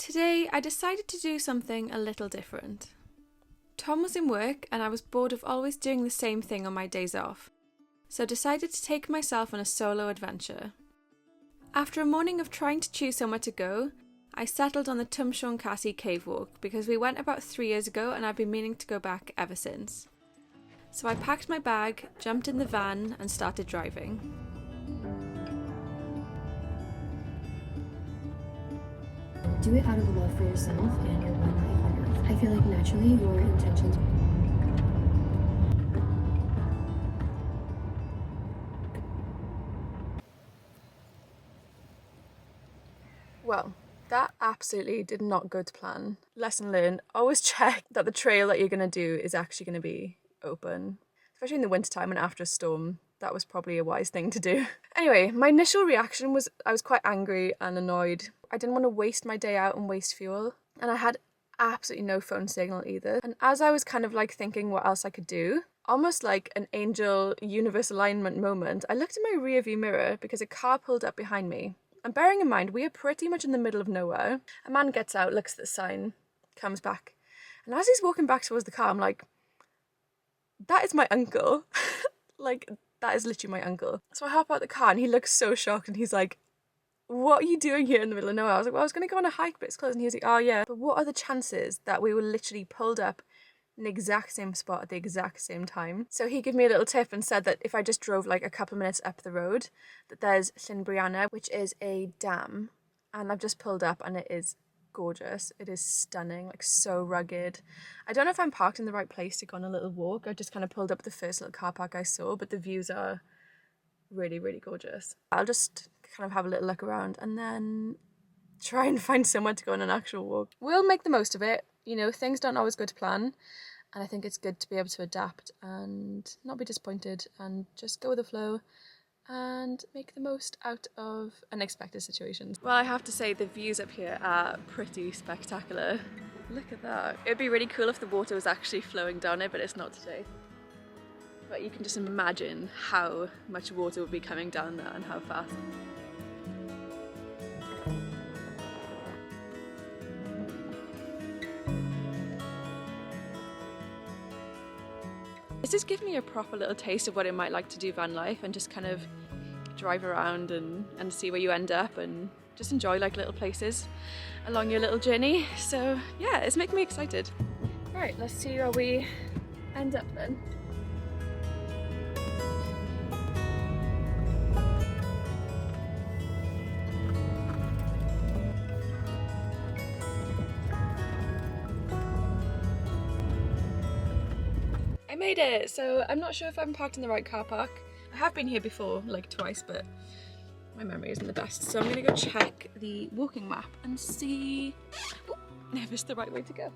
Today I decided to do something a little different. Tom was in work and I was bored of always doing the same thing on my days off, so I decided to take myself on a solo adventure. After a morning of trying to choose somewhere to go, I settled on the Tumshorn Cassie cave walk because we went about 3 years ago and I've been meaning to go back ever since. So I packed my bag, jumped in the van and started driving. Do it out of love for yourself and your one life on earth. I feel like naturally your intentions. Well, that absolutely did not go to plan. Lesson learned, always check that the trail that you're going to do is actually going to be open. Especially in the wintertime and after a storm, that was probably a wise thing to do. Anyway, my initial reaction was I was quite angry and annoyed. I didn't want to waste my day out and waste fuel. And I had absolutely no phone signal either. And as I was kind of like thinking what else I could do, almost like an angel universe alignment moment, I looked in my rearview mirror because a car pulled up behind me. And bearing in mind, we are pretty much in the middle of nowhere. A man gets out, looks at the sign, comes back. And as he's walking back towards the car, I'm like, that is my uncle. Like, that is literally my uncle. So I hop out the car and he looks so shocked and he's like, what are you doing here in the middle of nowhere? I was like, well, I was going to go on a hike, but it's closed. And he was like, oh yeah, but what are the chances that we were literally pulled up in the exact same spot at the exact same time? So he gave me a little tip and said that if I just drove like a couple of minutes up the road, that there's Llyn Brianna, which is a dam. And I've just pulled up and it is gorgeous. It is stunning, like so rugged. I don't know if I'm parked in the right place to go on a little walk. I just kind of pulled up at the first little car park I saw, but the views are really, really gorgeous. I'll just kind of have a little look around and then try and find somewhere to go on an actual walk. We'll make the most of it. You know, things don't always go to plan, and I think it's good to be able to adapt and not be disappointed and just go with the flow and make the most out of unexpected situations. Well, I have to say the views up here are pretty spectacular. Look at that. It'd be really cool if the water was actually flowing down it, but it's not today. But you can just imagine how much water would be coming down there and how fast. This has given me a proper little taste of what it might like to do van life and just kind of drive around and see where you end up and just enjoy like little places along your little journey. So yeah, it's making me excited. Right, let's see where we end up then. I made it! So I'm not sure if I'm parked in the right car park. I have been here before, like twice, but my memory isn't the best. So I'm gonna go check the walking map and see if it's the right way to go.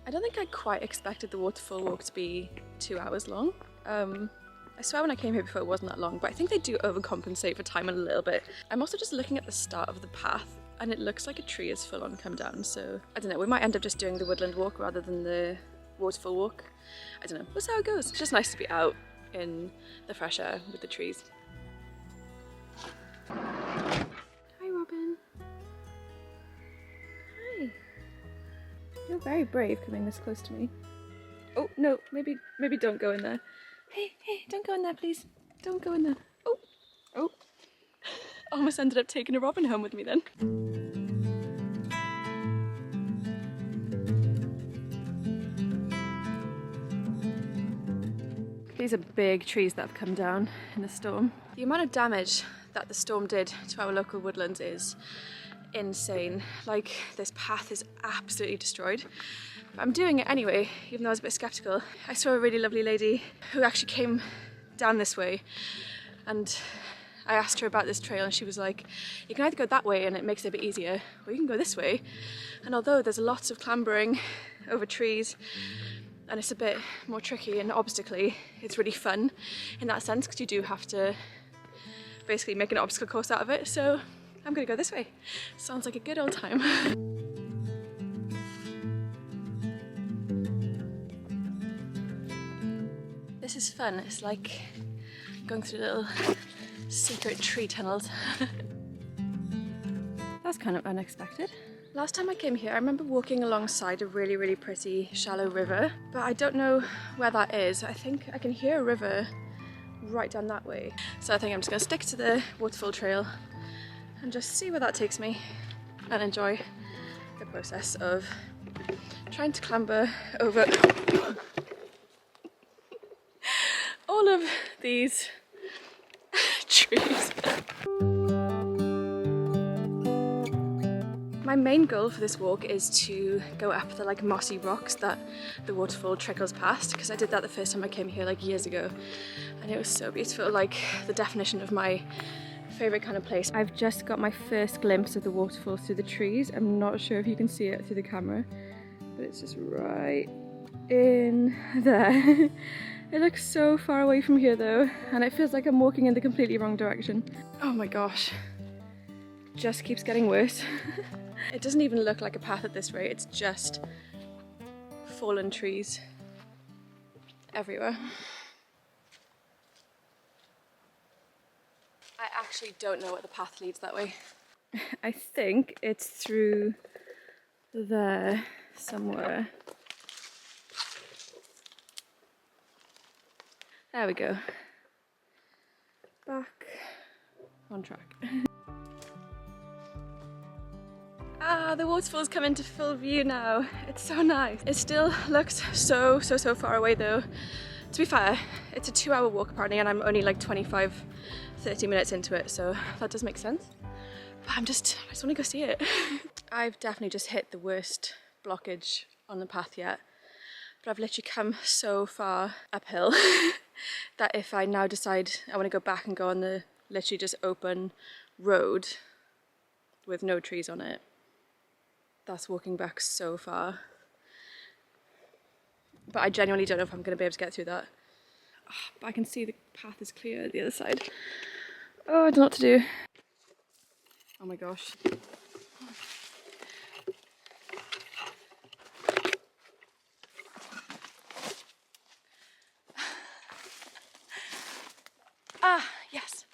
I don't think I quite expected the waterfall walk to be 2 hours long. I swear when I came here before it wasn't that long, but I think they do overcompensate for time a little bit. I'm also just looking at the start of the path and it looks like a tree has full on come down, so I don't know, we might end up just doing the woodland walk rather than the waterfall walk. I don't know, we'll see how it goes. It's just nice to be out in the fresh air with the trees. Hi Robin. Hi. You're very brave coming this close to me. Oh no, maybe don't go in there. Hey, don't go in there please. Don't go in there. Oh. Almost ended up taking a robin home with me then. These are big trees that have come down in the storm. The amount of damage that the storm did to our local woodlands is insane. Like, this path is absolutely destroyed. But I'm doing it anyway, even though I was a bit skeptical. I saw a really lovely lady who actually came down this way, and I asked her about this trail and she was like, you can either go that way and it makes it a bit easier, or you can go this way. And although there's lots of clambering over trees, and it's a bit more tricky and obstacle-y, it's really fun in that sense because you do have to basically make an obstacle course out of it. So I'm gonna go this way. Sounds like a good old time. This is fun. It's like going through little secret tree tunnels. That's kind of unexpected. Last time I came here, I remember walking alongside a really, really pretty shallow river, but I don't know where that is. I think I can hear a river right down that way. So I think I'm just gonna stick to the waterfall trail and just see where that takes me and enjoy the process of trying to clamber over all of these trees. My main goal for this walk is to go up the like mossy rocks that the waterfall trickles past, because I did that the first time I came here like years ago and it was so beautiful, like the definition of my favourite kind of place. I've just got my first glimpse of the waterfall through the trees. I'm not sure if you can see it through the camera, but it's just right in there. It looks so far away from here though, and it feels like I'm walking in the completely wrong direction. Oh my gosh, just keeps getting worse. It doesn't even look like a path at this rate, it's just fallen trees everywhere. I actually don't know what the path leads that way. I think it's through there somewhere. There we go. Back on track. Ah, the waterfall's come into full view now. It's so nice. It still looks so far away though. To be fair, it's a 2-hour walk apparently and I'm only like 25-30 minutes into it, so that does make sense. But I just want to go see it. I've definitely just hit the worst blockage on the path yet, but I've literally come so far uphill that if I now decide I want to go back and go on the literally just open road with no trees on it, that's walking back so far. But I genuinely don't know if I'm going to be able to get through that. Oh, but I can see the path is clear at the other side. Oh, I don't know what to do. Oh my gosh. Ah, yes.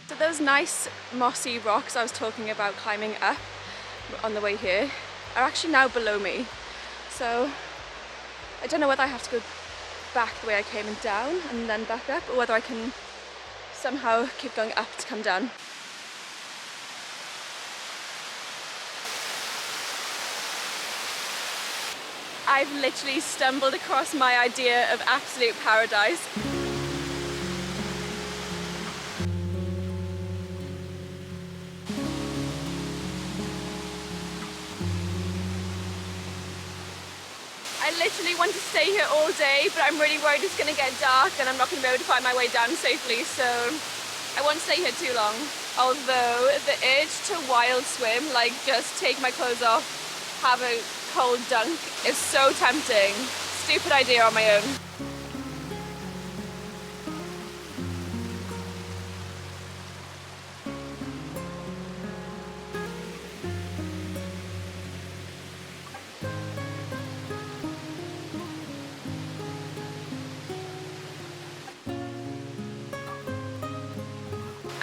So those nice mossy rocks I was talking about climbing up on the way here are actually now below me. So I don't know whether I have to go back the way I came and down and then back up, or whether I can somehow keep going up to come down. I've literally stumbled across my idea of absolute paradise. I literally want to stay here all day, but I'm really worried it's going to get dark and I'm not going to be able to find my way down safely, so I won't stay here too long. Although the urge to wild swim, like just take my clothes off, have a cold dunk, is so tempting. Stupid idea on my own.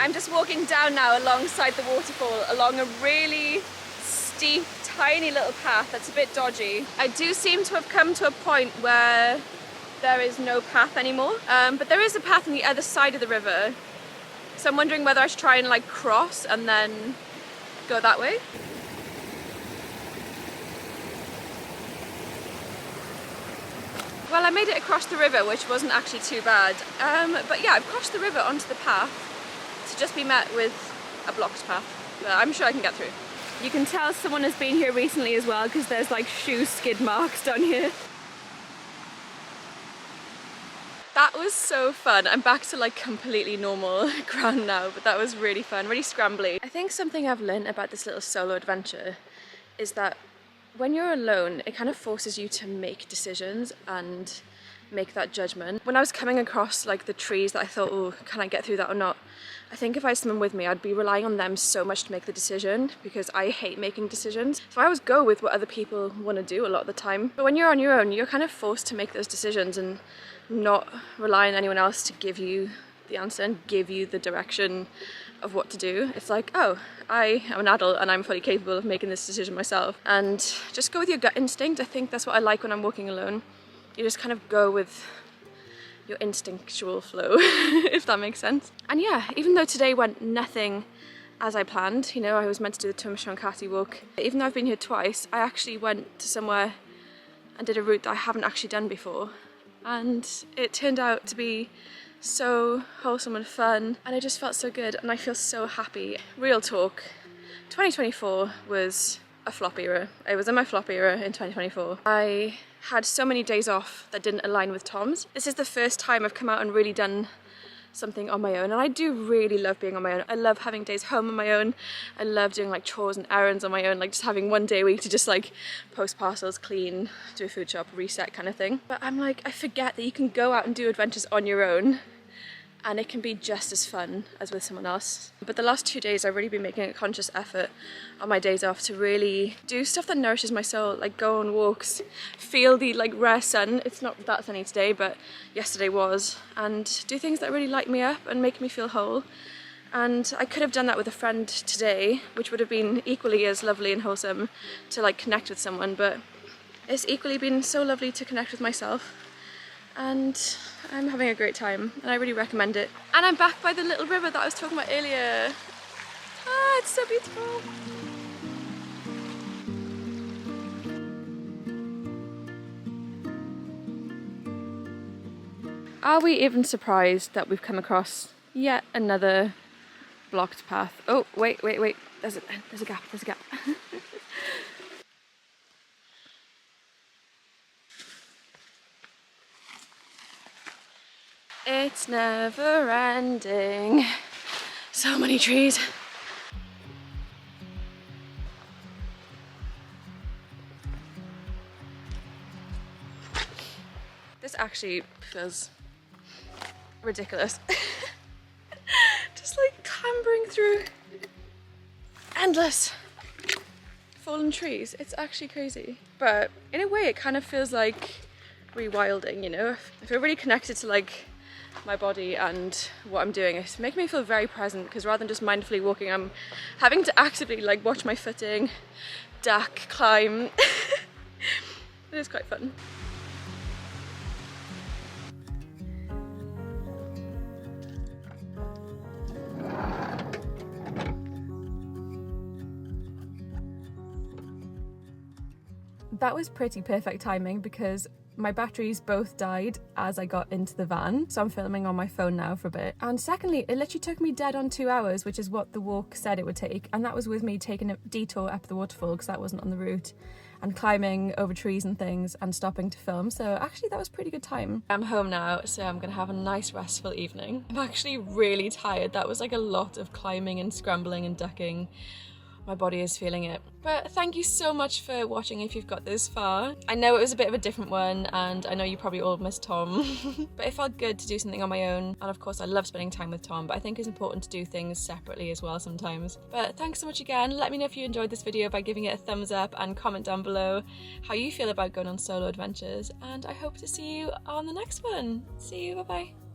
I'm just walking down now alongside the waterfall along a really steep, tiny little path that's a bit dodgy. I do seem to have come to a point where there is no path anymore, but there is a path on the other side of the river. So I'm wondering whether I should try and like cross and then go that way. Well, I made it across the river, which wasn't actually too bad. But yeah, I've crossed the river onto the path to just be met with a blocked path, but I'm sure I can get through. You can tell someone has been here recently as well, because there's like shoe skid marks down here. That was so fun. I'm back to like completely normal ground now, but that was really fun, really scrambly. I think something I've learned about this little solo adventure is that when you're alone, it kind of forces you to make decisions and make that judgment. When I was coming across like the trees that I thought, oh, can I get through that or not? I think if I had someone with me, I'd be relying on them so much to make the decision, because I hate making decisions. So I always go with what other people want to do a lot of the time. But when you're on your own, you're kind of forced to make those decisions and not rely on anyone else to give you the answer and give you the direction of what to do. It's like, oh, I am an adult and I'm fully capable of making this decision myself. And just go with your gut instinct. I think that's what I like when I'm walking alone. You just kind of go with your instinctual flow, if that makes sense. And yeah, even though today went nothing as I planned, you know, I was meant to do the Twm walk. Even though I've been here twice, I actually went to somewhere and did a route that I haven't actually done before. And it turned out to be so wholesome and fun, and I just felt so good and I feel so happy. Real talk, 2024 was a flop era. It was in my flop era in 2024. I had so many days off that didn't align with Tom's. This is the first time I've come out and really done something on my own, and I do really love being on my own. I love having days home on my own. I love doing like chores and errands on my own, like just having one day a week to just like post parcels, clean, do a food shop, reset kind of thing. But I'm like, I forget that you can go out and do adventures on your own and it can be just as fun as with someone else. But the last 2 days I've really been making a conscious effort on my days off to really do stuff that nourishes my soul, like go on walks, feel the like rare sun. It's not that sunny today, but yesterday was, and do things that really light me up and make me feel whole. And I could have done that with a friend today, which would have been equally as lovely and wholesome to like connect with someone, but it's equally been so lovely to connect with myself. And I'm having a great time and I really recommend it. And I'm back by the little river that I was talking about earlier. Ah, it's so beautiful. Are we even surprised that we've come across yet another blocked path? Oh, wait. There's a gap. It's never ending. So many trees. This actually feels ridiculous. Just like clambering through endless fallen trees. It's actually crazy. But in a way it kind of feels like rewilding, you know? I feel really connected to like my body and what I'm doing. It's making me feel very present, because rather than just mindfully walking, I'm having to actively like watch my footing, duck, climb. It is quite fun. That was pretty perfect timing because my batteries both died as I got into the van, so I'm filming on my phone now for a bit. And secondly, it literally took me dead on 2 hours, which is what the walk said it would take, and that was with me taking a detour up the waterfall because that wasn't on the route, and climbing over trees and things and stopping to film. So actually that was pretty good time. I'm home now, so I'm gonna have a nice restful evening. I'm actually really tired. That was like a lot of climbing and scrambling and ducking. My body is feeling it. But thank you so much for watching if you've got this far. I know it was a bit of a different one and I know you probably all missed Tom, but it felt good to do something on my own. And of course I love spending time with Tom, but I think it's important to do things separately as well sometimes. But thanks so much again. Let me know if you enjoyed this video by giving it a thumbs up and comment down below how you feel about going on solo adventures. And I hope to see you on the next one. See you, bye bye.